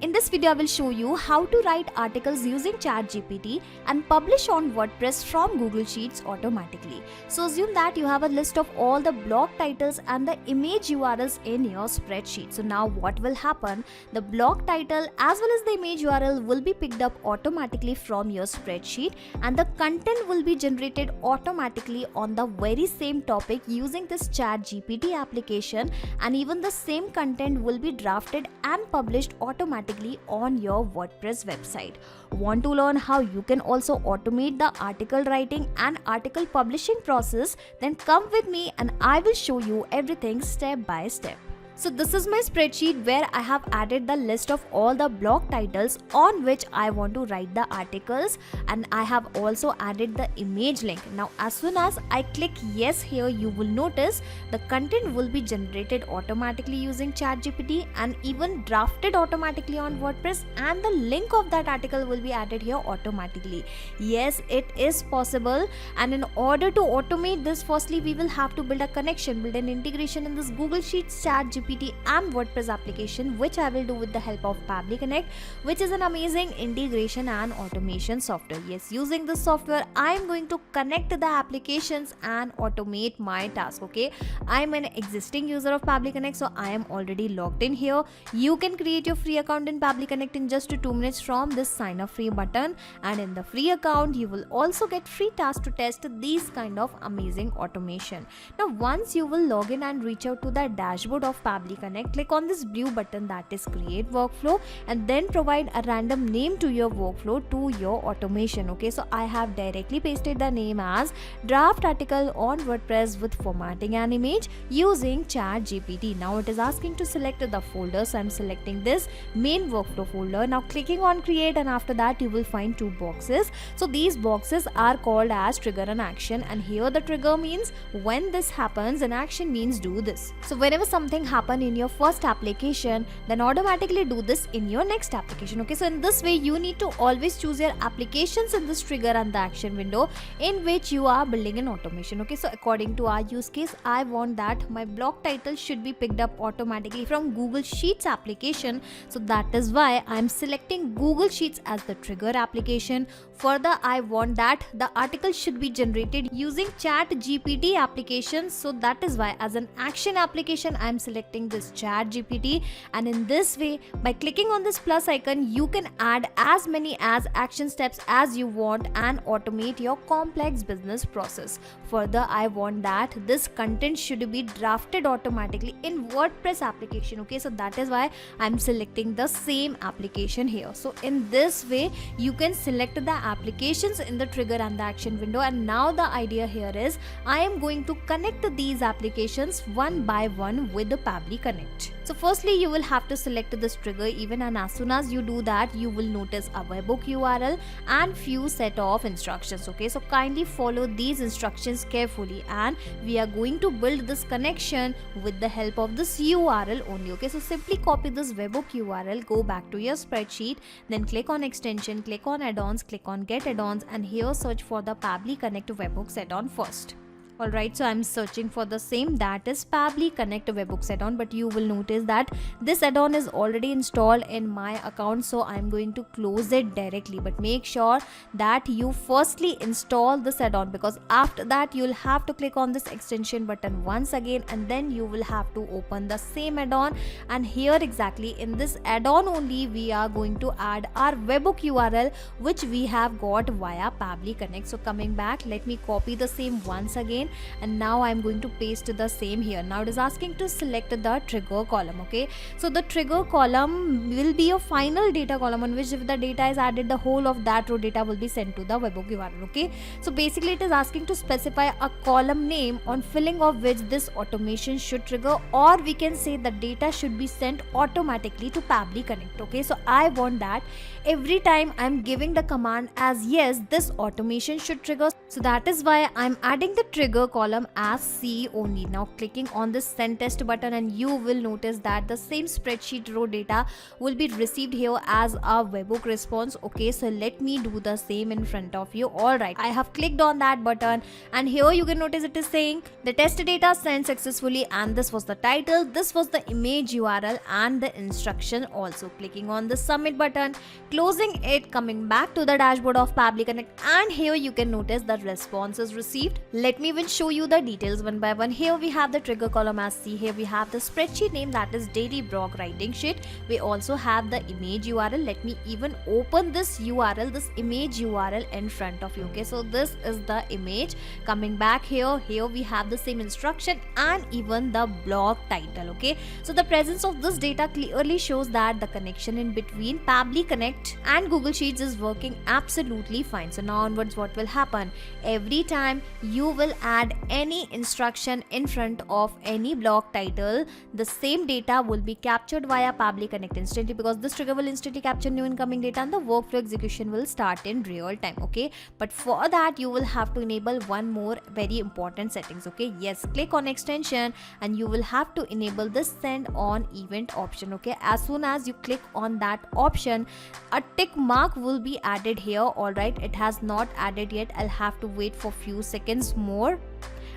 In this video, I will show you how to write articles using ChatGPT and publish on WordPress from Google Sheets automatically. So assume that you have a list of all the blog titles and the image URLs in your spreadsheet. So now what will happen? The blog title as well as the image URL will be picked up automatically from your spreadsheet, and the content will be generated automatically on the very same topic using this ChatGPT application, and even the same content will be drafted and published automatically on your WordPress website. Want to learn how you can also automate the article writing and article publishing process? Then come with me and I will show you everything step by step. So this is my spreadsheet where I have added the list of all the blog titles on which I want to write the articles, and I have also added the image link. Now as soon as I click yes here, you will notice the content will be generated automatically using ChatGPT and even drafted automatically on WordPress, and the link of that article will be added here automatically. Yes, it is possible, and in order to automate this, firstly we will have to build a connection, build an integration in this Google Sheets, ChatGPT and WordPress application, which I will do with the help of Pabbly Connect, which is an amazing integration and automation software. Yes, using this software I am going to connect the applications and automate my task. Okay, I am an existing user of Pabbly Connect, so I am already logged in here. You can create your free account in Pabbly Connect in just 2 minutes from this sign up free button, and in the free account you will also get free tasks to test these kind of amazing automation. Now once you will log in and reach out to the dashboard of Pabbly Connect, click on this blue button that is create workflow, and then provide a random name to your workflow, to your automation. Okay, so I have directly pasted the name as draft article on WordPress with formatting an image using ChatGPT. Now it is asking to select the folder, so I'm selecting this main workflow folder. Now clicking on create, and after that you will find 2 boxes. So these boxes are called as trigger and action, and here the trigger means when this happens and action means do this. So whenever something happens in your first application, then automatically do this in your next application. Okay, so in this way you need to always choose your applications in this trigger and the action window in which you are building an automation. Okay, so according to our use case, I want that my blog title should be picked up automatically from Google Sheets application, so that is why I am selecting Google Sheets as the trigger application. Further, I want that the article should be generated using ChatGPT application, so that is why as an action application I am selecting this ChatGPT, and in this way by clicking on this plus icon you can add as many as action steps as you want and automate your complex business process. Further, I want that this content should be drafted automatically in WordPress application. Okay, so that is why I'm selecting the same application here. So in this way you can select the applications in the trigger and the action window, and now the idea here is I am going to connect these applications one by one with the Pabbly Connect. So firstly you will have to select this trigger event, and as soon as you do that you will notice a webhook URL and few set of instructions. Okay, so kindly follow these instructions carefully, and we are going to build this connection with the help of this URL only. Okay, so simply copy this webhook URL, go back to your spreadsheet, then click on extension, click on add-ons, click on get add-ons, and here search for the Pabbly Connect webhooks add-on first. Alright, so I'm searching for the same, that is Pabbly Connect webhooks add-on, but you will notice that this add-on is already installed in my account, so I'm going to close it directly. But make sure that you firstly install this add-on, because after that you'll have to click on this extension button once again, and then you will have to open the same add-on, and here exactly in this add-on only we are going to add our webhook URL which we have got via Pabbly Connect. So coming back, let me copy the same once again, and now I'm going to paste the same here. Now it is asking to select the trigger column. Okay, so the trigger column will be a final data column on which if the data is added, the whole of that row data will be sent to the webhook URL. Okay, so basically it is asking to specify a column name on filling of which this automation should trigger, or we can say the data should be sent automatically to Pabbly Connect. Okay, so I want that every time I'm giving the command as yes, this automation should trigger, so that is why I'm adding the trigger trigger column as C only. Now clicking on this send test button, and you will notice that the same spreadsheet row data will be received here as a webhook response. Okay, so let me do the same in front of you. Alright, I have clicked on that button, and here you can notice it is saying the test data sent successfully, and this was the title, this was the image URL and the instruction also. Clicking on the submit button, closing it, coming back to the dashboard of Pabbly Connect, and here you can notice the response is received. Let me even show you the details one by one. Here we have the trigger column as C. Here we have the spreadsheet name, that is daily blog writing sheet. We also have the image URL. Let me even open this URL, this image URL in front of you. Okay, so this is the image. Coming back here we have the same instruction and even the blog title. Okay, so the presence of this data clearly shows that the connection in between Pabbly Connect and Google Sheets is working absolutely fine. So now onwards, what will happen? Every time you will add any instruction in front of any blog title, the same data will be captured via Pabbly Connect instantly, because this trigger will instantly capture new incoming data and the workflow execution will start in real time. Okay, but for that you will have to enable one more very important settings. Okay, yes, click on extension and you will have to enable this send on event option. Okay, as soon as you click on that option, a tick mark will be added here. Alright, it has not added yet. I'll have to wait for few seconds more,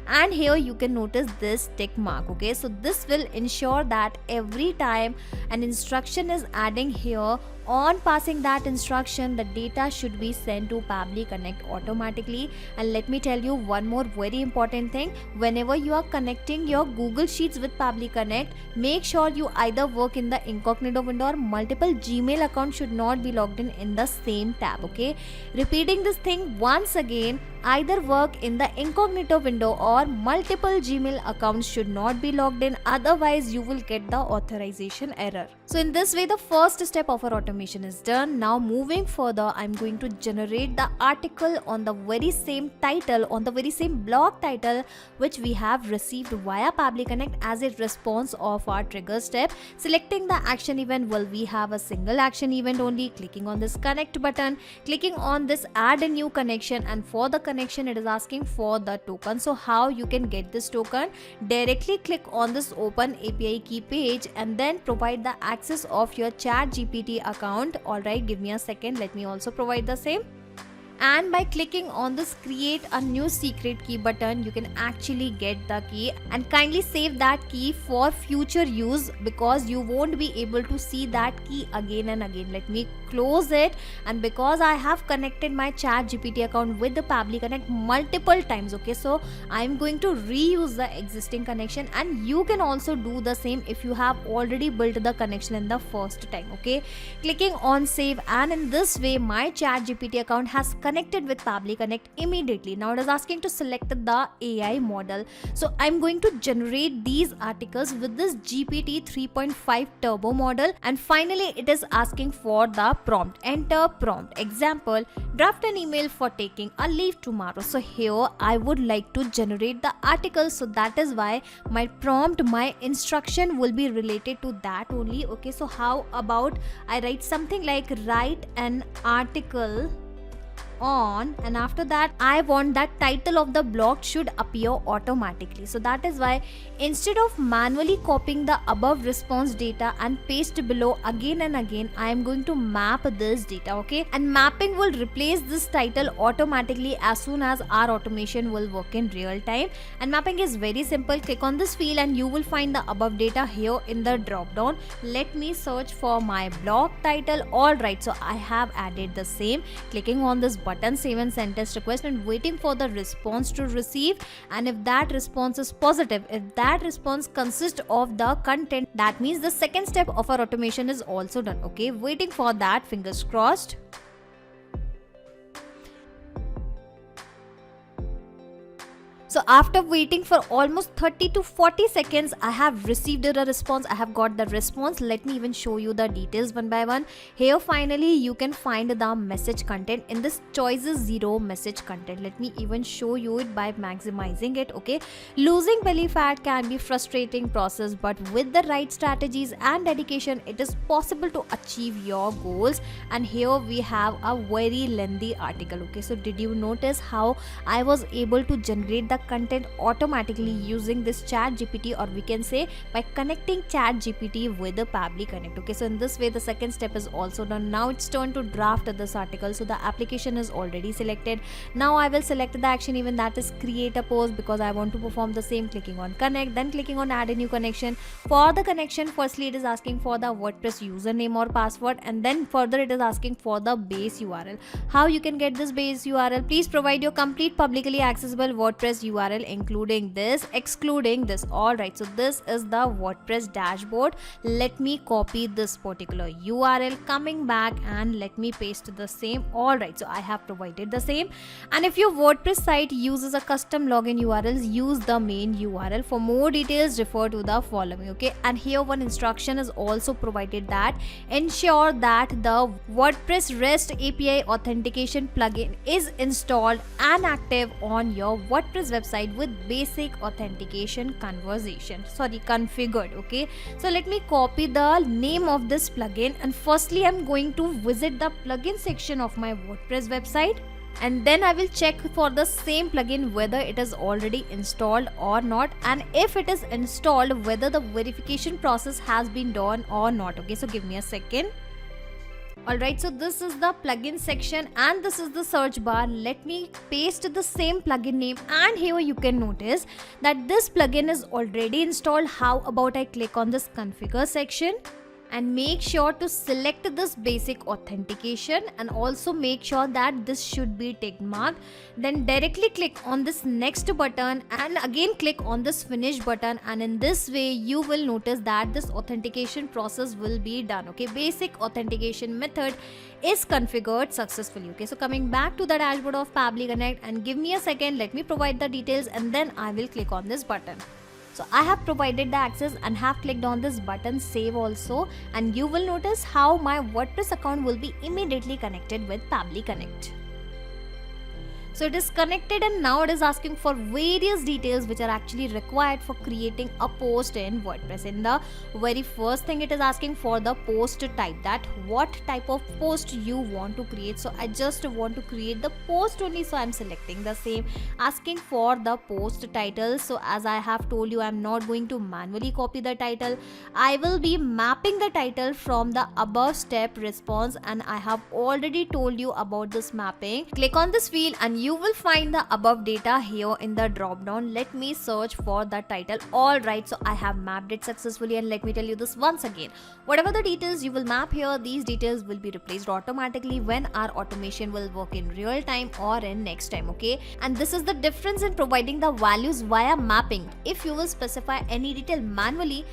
and here you can notice this tick mark. Okay, so this will ensure that every time an instruction is adding here, on passing that instruction, the data should be sent to Pabbly Connect automatically. And let me tell you one more very important thing: whenever you are connecting your Google Sheets with Pabbly Connect, make sure you either work in the incognito window, or multiple Gmail accounts should not be logged in the same tab. Okay, repeating this thing once again: either work in the incognito window or multiple Gmail accounts should not be logged in, otherwise you will get the authorization error. So in this way, the first step of our automation is done. Now moving further, I'm going to generate the article on the very same title, on the very same blog title which we have received via Pabbly Connect as a response of our trigger step. Selecting the action event, well, we have a single action event only. Clicking on this connect button, clicking on this add a new connection, and for the connection it is asking for the token. So how you can get this token? Directly click on this open API key page and then provide the access of your ChatGPT account. Alright, give me a second, let me also provide the same. And by clicking on this create a new secret key button, you can actually get the key, and kindly save that key for future use, because you won't be able to see that key again and again. Let me close it, and because I have connected my ChatGPT account with the Pabbly Connect multiple times, okay, so I'm going to reuse the existing connection, and you can also do the same if you have already built the connection in the first time. Okay, clicking on save, and in this way my ChatGPT account has connected with Pabbly Connect immediately. Now it is asking to select the AI model, so I'm going to generate these articles with this GPT 3.5 turbo model. And finally it is asking for the prompt. Enter prompt. Example: draft an email for taking a leave tomorrow. So here I would like to generate the article, so that is why my prompt, my instruction will be related to that only. Okay, so how about I write something like write an article on, and after that I want that title of the blog should appear automatically. So that is why instead of manually copying the above response data and paste below again and again, I am going to map this data. Okay, and mapping will replace this title automatically as soon as our automation will work in real time. And mapping is very simple. Click on this field and you will find the above data here in the drop down. Let me search for my blog title. Alright, so I have added the same. Clicking on this button, save and send test request, and waiting for the response to receive. And if that response is positive, if that response consists of the content, that means the second step of our automation is also done. Okay, waiting for that, fingers crossed. So after waiting for almost 30 to 40 seconds, I have received a response. I have got the response. Let me even show you the details one by one. Here finally you can find the message content in this choices 0 message content. Let me even show you it by maximizing it. Okay, losing belly fat can be frustrating process, but with the right strategies and dedication, it is possible to achieve your goals. And here we have a very lengthy article. Okay, so did you notice how I was able to generate the content automatically using this ChatGPT, or we can say by connecting ChatGPT with the Pabbly Connect. Okay, so in this way the second step is also done. Now it's turn to draft this article. So the application is already selected. Now I will select the action event, that is create a post, because I want to perform the same. Clicking on connect, then clicking on add a new connection. For the connection, firstly it is asking for the WordPress username or password, and then further it is asking for the base URL. How you can get this base URL? Please provide your complete publicly accessible WordPress URL including this, excluding this. Alright, so this is the WordPress dashboard. Let me copy this particular URL, coming back and let me paste the same. Alright, so I have provided the same. And if your WordPress site uses a custom login URLs, use the main URL. For more details, refer to the following. Okay, and here one instruction is also provided, that ensure that the WordPress REST API authentication plugin is installed and active on your WordPress website with basic authentication configured. Okay, so let me copy the name of this plugin, and firstly I'm going to visit the plugin section of my WordPress website, and then I will check for the same plugin whether it is already installed or not, and if it is installed, whether the verification process has been done or not. Okay, so give me a second. Alright, so this is the plugin section and this is the search bar. Let me paste the same plugin name, and here you can notice that this plugin is already installed. How about I click on this configure section and make sure to select this basic authentication, and also make sure that this should be tick marked. Then directly click on this next button and again click on this finish button, and in this way you will notice that this authentication process will be done. Okay, basic authentication method is configured successfully. Okay, so coming back to the dashboard of Pabbly Connect, and give me a second, let me provide the details and then I will click on this button. So I have provided the access and have clicked on this button save also, and you will notice how my WordPress account will be immediately connected with Pabbly Connect. So it is connected, and now it is asking for various details which are actually required for creating a post in WordPress. In the very first thing, it is asking for the post type, that what type of post you want to create. So I just want to create the post only, so I'm selecting the same. Asking for the post title. So as I have told you, I'm not going to manually copy the title. I will be mapping the title from the above step response, and I have already told you about this mapping. Click on this field and you will find the above data here in the drop down. Let me search for the title. Alright, so I have mapped it successfully, and let me tell you this once again. Whatever the details you will map here, these details will be replaced automatically when our automation will work in real time or in next time. Okay, and this is the difference in providing the values via mapping. If you will specify any detail manually,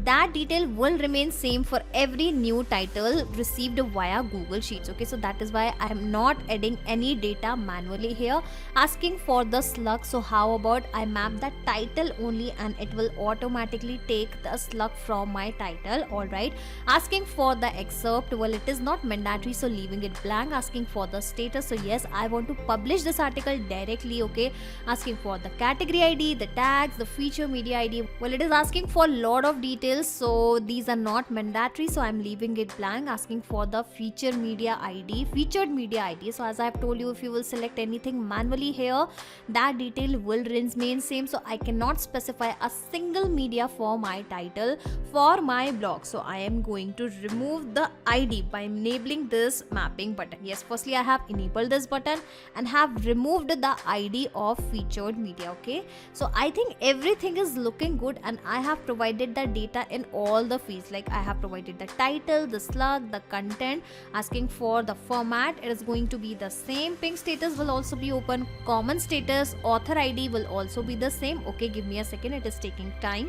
that detail will remain same for every new title received via Google Sheets. Okay, so that is why I am not adding any data manually here. Asking for the slug, so how about I map the title only and it will automatically take the slug from my title. Alright, asking for the excerpt, well, it is not mandatory, so leaving it blank. Asking for the status, so yes, I want to publish this article directly. Okay, asking for the category ID, the tags, the feature media ID, well, it is asking for a lot of details, so these are not mandatory, so I'm leaving it blank. Asking for the featured media ID, so as I have told you, if you will select anything manually here, that detail will remain same, so I cannot specify a single media for my title for my blog. So I am going to remove the ID by enabling this mapping button. Yes, firstly I have enabled this button and have removed the ID of featured media. Okay, so I think everything is looking good, and I have provided the data in all the fields. Like I have provided the title, the slug, the content. Asking for the format, it is going to be the same. Pink status will also be open. Common status, author ID will also be the same. Okay, give me a second, it is taking time.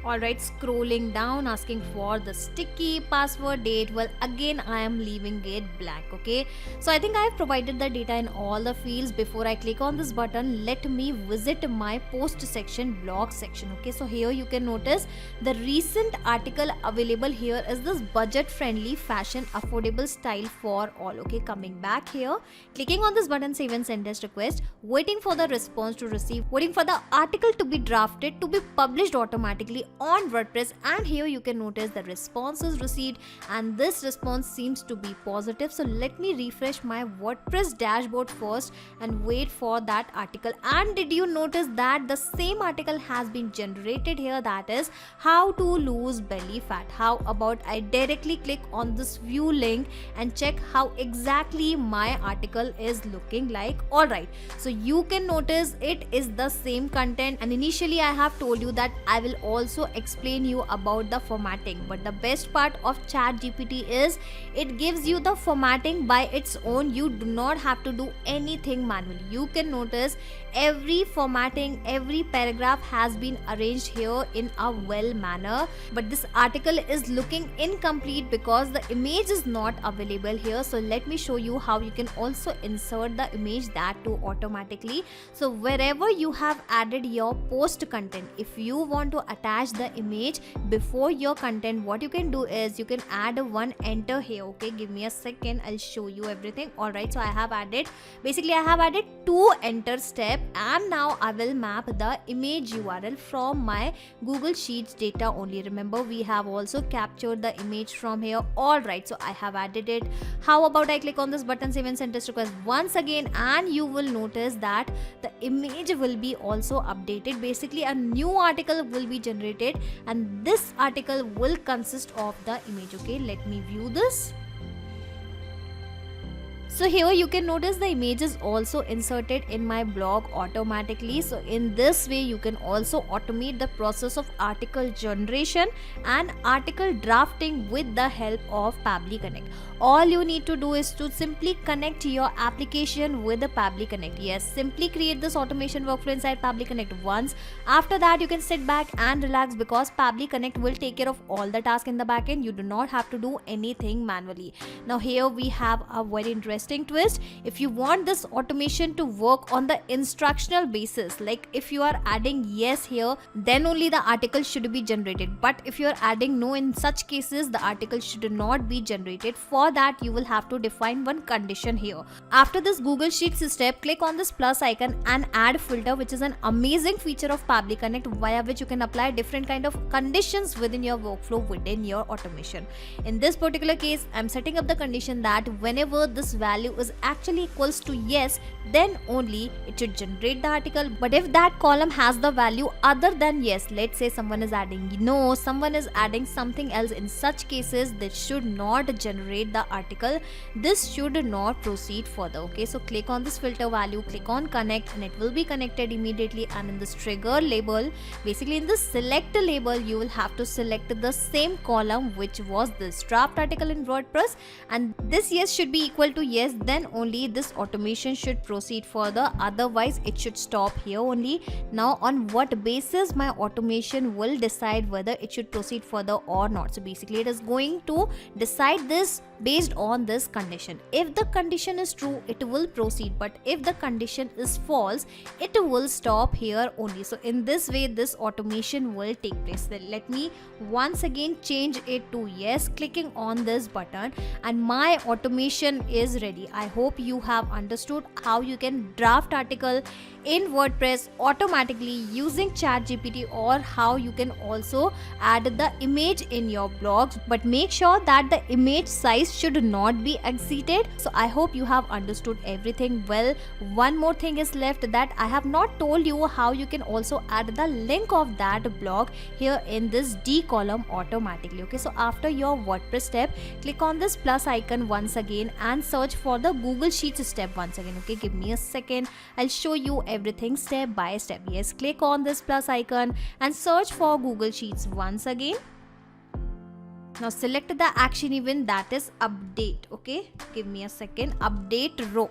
Alright, scrolling down, asking for the sticky password date. Well, again I am leaving it blank. Okay, so I think I have provided the data in all the fields. Before I click on this button, let me visit my post section, blog section. Okay, so here you can notice the recent article available here is this budget friendly fashion affordable style for all. Okay, coming back here, clicking on this button, save and send as request, waiting for the response to receive, waiting for the article to be drafted to be published automatically on WordPress, and here you can notice the responses received, and this response seems to be positive. So let me refresh my WordPress dashboard first and wait for that article. And did you notice that the same article has been generated here, that is how to lose belly fat. How about I directly click on this view link and check how exactly my article is looking like. Alright, so you can notice it is the same content, and initially I have told you that I will also explain you about the formatting, but the best part of ChatGPT is it gives you the formatting by its own. You do not have to do anything manually. You can notice every formatting, every paragraph has been arranged here in a well manner, but this article is looking incomplete because the image is not available here. So let me show you how you can also insert the image, that too automatically. So wherever you have added your post content, if you want to attach the image before your content, what you can do is you can add one enter here. Okay, give me a second, I'll show you everything. Alright, so I have added 2 enter step, and now I will map the image URL from my Google Sheets data only. Remember, we have also captured the image from here. Alright, so I have added it. How about I click on this button, save and send test request once again, and you will notice that the image will be also updated. Basically a new article will be generated, and this article will consist of the image. Okay, let me view this. So here you can notice the image is also inserted in my blog automatically. So in this way you can also automate the process of article generation and article drafting with the help of Pabbly Connect. All you need to do is to simply connect your application with the Pabbly Connect. Yes, simply create this automation workflow inside Pabbly Connect once. After that you can sit back and relax, because Pabbly Connect will take care of all the tasks in the backend. You do not have to do anything manually. Now here we have a very interesting twist. If you want this automation to work on the instructional basis, like if you are adding yes here, then only the article should be generated. But if you are adding no, in such cases the article should not be generated. For that you will have to define one condition here. After this Google Sheets step, click on this plus icon and add filter, which is an amazing feature of Pabbly Connect, via which you can apply different kind of conditions within your workflow, within your automation. In this particular case, I'm setting up the condition that whenever this value is actually equals to yes, then only it should generate the article. But if that column has the value other than yes, let's say someone is adding no, someone is adding something else, in such cases this should not generate the article. This should not proceed further. Okay, so click on this filter value, click on connect, and it will be connected immediately. And in this trigger label, basically in this select label, you will have to select the same column which was this draft article in WordPress, and this yes should be equal to yes, then only this automation should proceed further. Otherwise it should stop here only. Now on what basis my automation will decide whether it should proceed further or not? So basically it is going to decide this based on this condition. If the condition is true, it will proceed, but if the condition is false, it will stop here only. So in this way this automation will take place. Then let me once again change it to yes, clicking on this button, and my automation is ready. I hope you have understood how you can draft article in WordPress automatically using ChatGPT, or how you can also add the image in your blogs, but make sure that the image size should not be exceeded. So I hope you have understood everything well. One more thing is left, that I have not told you how you can also add the link of that blog here in this D column automatically. Okay, so after your WordPress step, click on this plus icon once again and search for the Google Sheets step once again. Okay, give me a second, I'll show you everything step by step. Yes, click on this plus icon and search for Google Sheets once again. Now select the action event, that is update. Okay, give me a second, update row.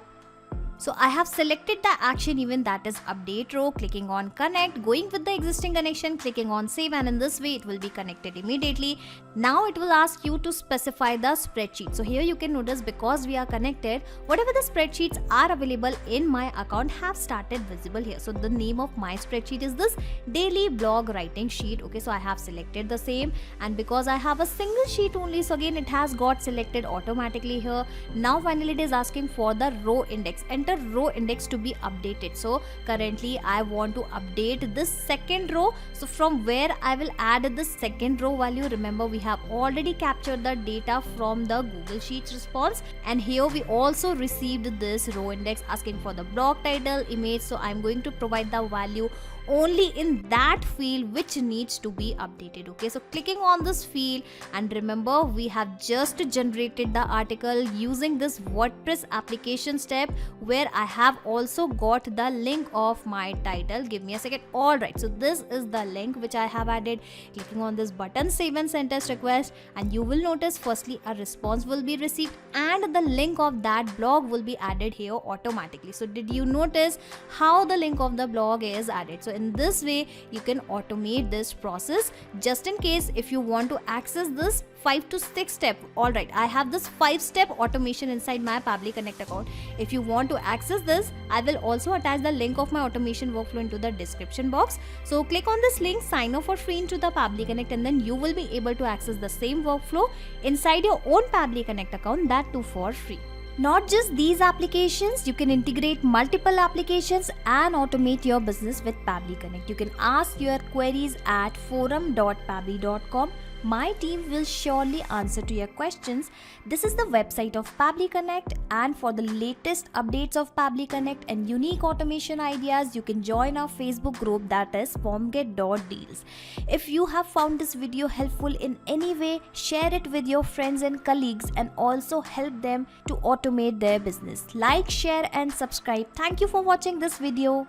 So I have selected the action event, that is update row, clicking on connect, going with the existing connection, clicking on save, and in this way it will be connected immediately. Now it will ask you to specify the spreadsheet. So here you can notice, because we are connected, whatever the spreadsheets are available in my account have started visible here. So the name of my spreadsheet is this daily blog writing sheet. Okay, so I have selected the same, and because I have a single sheet only, so again it has got selected automatically here. Now finally it is asking for the row index. Enter a row index to be updated. So currently I want to update this second row. So from where I will add the second row value? Remember, we have already captured the data from the Google Sheets response, and here we also received this row index asking for the blog title, image. So I'm going to provide the value only in that field which needs to be updated. Okay, so clicking on this field, and remember, we have just generated the article using this WordPress application step where I have also got the link of my title. Give me a second. Alright, so this is the link which I have added. Clicking on this button, save and send test request, and you will notice firstly a response will be received and the link of that blog will be added here automatically. So did you notice how the link of the blog is added? So in this way you can automate this process. Just in case if you want to access this 5 to 6 step, alright, I have this 5-step automation inside my Pabbly Connect account. If you want to access this, I will also attach the link of my automation workflow into the description box. So click on this link, sign up for free into the Pabbly Connect, and then you will be able to access the same workflow inside your own Pabbly Connect account, that too for free. Not just these applications, you can integrate multiple applications and automate your business with Pabbly Connect. You can ask your queries at forum.pabbly.com. My team will surely answer to your questions. This is the website of Pabbly Connect, and for the latest updates of Pabbly Connect and unique automation ideas, you can join our Facebook group, that is formget.deals. If you have found this video helpful in any way, share it with your friends and colleagues and also help them to automate their business. Like, share and subscribe. Thank you for watching this video.